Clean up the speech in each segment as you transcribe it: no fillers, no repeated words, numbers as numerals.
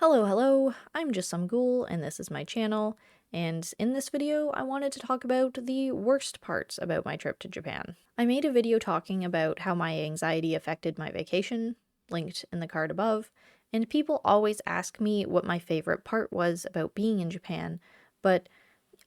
Hello, I'm just some ghoul, and this is my channel, and in this video I wanted to talk about the worst parts about my trip to Japan. I made a video talking about how my anxiety affected my vacation, linked in the card above, and people always ask me what my favorite part was about being in Japan, but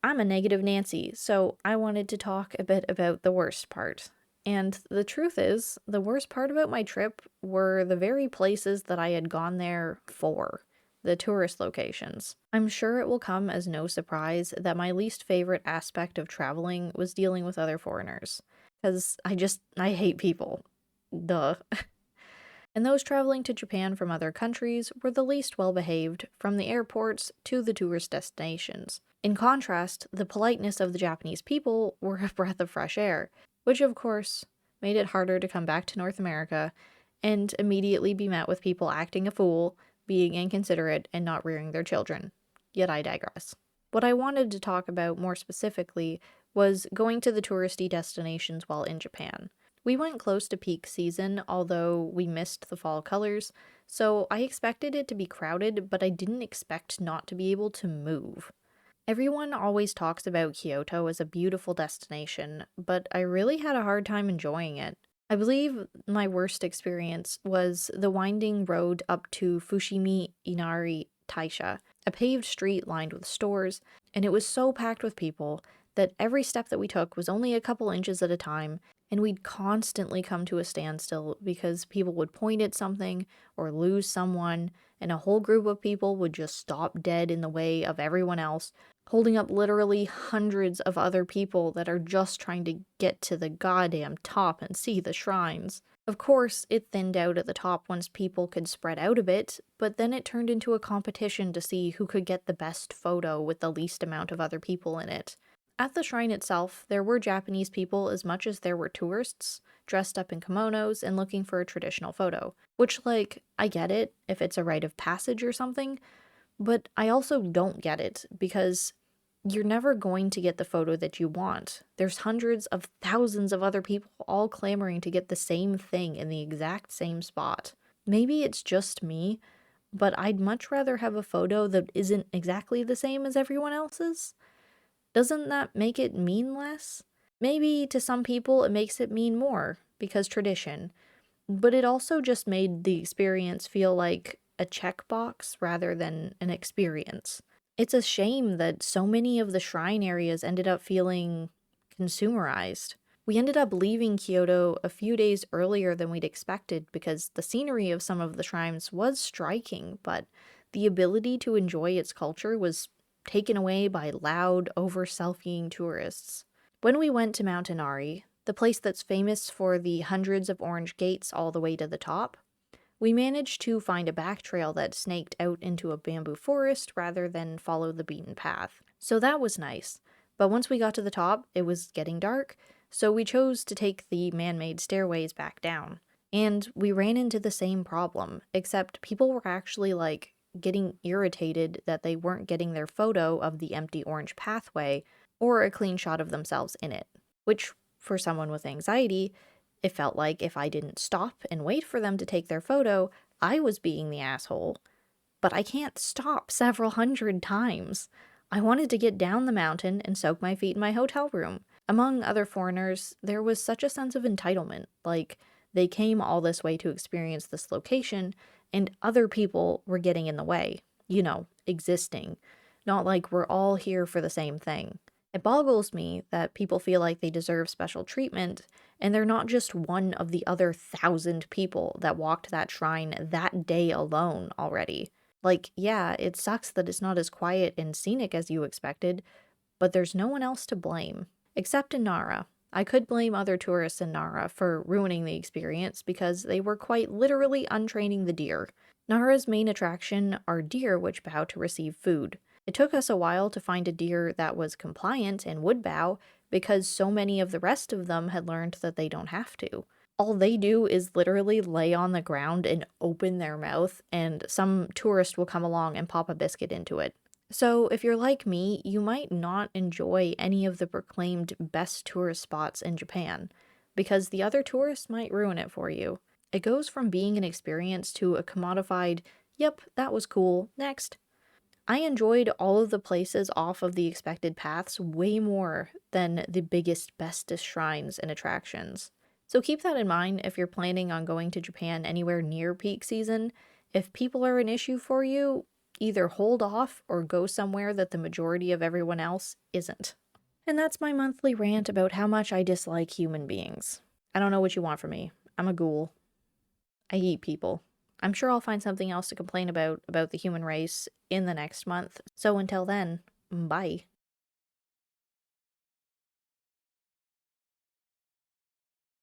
I'm a negative Nancy, so I wanted to talk a bit about the worst part. And the truth is, the worst part about my trip were the very places that I had gone there for, the tourist locations. I'm sure it will come as no surprise that my least favorite aspect of traveling was dealing with other foreigners. Because I hate people. Duh. And those traveling to Japan from other countries were the least well behaved, from the airports to the tourist destinations. In contrast, the politeness of the Japanese people were a breath of fresh air, which of course made it harder to come back to North America and immediately be met with people acting a fool, being inconsiderate, and not rearing their children. Yet I digress. What I wanted to talk about more specifically was going to the touristy destinations while in Japan. We went close to peak season, although we missed the fall colors, so I expected it to be crowded, but I didn't expect not to be able to move. Everyone always talks about Kyoto as a beautiful destination, but I really had a hard time enjoying it. I believe my worst experience was the winding road up to Fushimi Inari Taisha, a paved street lined with stores, and it was so packed with people that every step that we took was only a couple inches at a time, and we'd constantly come to a standstill because people would point at something or lose someone, and a whole group of people would just stop dead in the way of everyone else, holding up literally hundreds of other people that are just trying to get to the goddamn top and see the shrines. Of course, it thinned out at the top once people could spread out a bit, but then it turned into a competition to see who could get the best photo with the least amount of other people in it. At the shrine itself, there were Japanese people as much as there were tourists, dressed up in kimonos and looking for a traditional photo. Which, like, I get it if it's a rite of passage or something, but I also don't get it because you're never going to get the photo that you want. There's hundreds of thousands of other people all clamoring to get the same thing in the exact same spot. Maybe it's just me, but I'd much rather have a photo that isn't exactly the same as everyone else's. Doesn't that make it mean less? Maybe to some people it makes it mean more, because tradition, but it also just made the experience feel like a checkbox rather than an experience. It's a shame that so many of the shrine areas ended up feeling consumerized. We ended up leaving Kyoto a few days earlier than we'd expected because the scenery of some of the shrines was striking, but the ability to enjoy its culture was taken away by loud, over-selfieing tourists. When we went to Mount Inari, the place that's famous for the hundreds of orange gates all the way to the top, we managed to find a back trail that snaked out into a bamboo forest rather than follow the beaten path. So that was nice. But once we got to the top, it was getting dark, so we chose to take the man-made stairways back down. And we ran into the same problem, except people were actually like getting irritated that they weren't getting their photo of the empty orange pathway or a clean shot of themselves in it, which for someone with anxiety, it felt like if I didn't stop and wait for them to take their photo, I was being the asshole. But I can't stop several hundred times. I wanted to get down the mountain and soak my feet in my hotel room. Among other foreigners, there was such a sense of entitlement, like they came all this way to experience this location, and other people were getting in the way. Existing. Not like we're all here for the same thing. It boggles me that people feel like they deserve special treatment, and they're not just one of the other 1,000 people that walked that shrine that day alone already. Like, yeah, it sucks that it's not as quiet and scenic as you expected, but there's no one else to blame. Except in Nara. I could blame other tourists in Nara for ruining the experience because they were quite literally untraining the deer. Nara's main attraction are deer which bow to receive food. It took us a while to find a deer that was compliant and would bow because so many of the rest of them had learned that they don't have to. All they do is literally lay on the ground and open their mouth, and some tourist will come along and pop a biscuit into it. So, if you're like me, you might not enjoy any of the proclaimed best tourist spots in Japan, because the other tourists might ruin it for you. It goes from being an experience to a commodified, Yep, that was cool. Next. I enjoyed all of the places off of the expected paths way more than the biggest, bestest shrines and attractions. So keep that in mind if you're planning on going to Japan anywhere near peak season. If people are an issue for you, either hold off or go somewhere that the majority of everyone else isn't. And that's my monthly rant about how much I dislike human beings. I don't know what you want from me. I'm a ghoul. I eat people. I'm sure I'll find something else to complain about the human race in the next month. So until then, bye.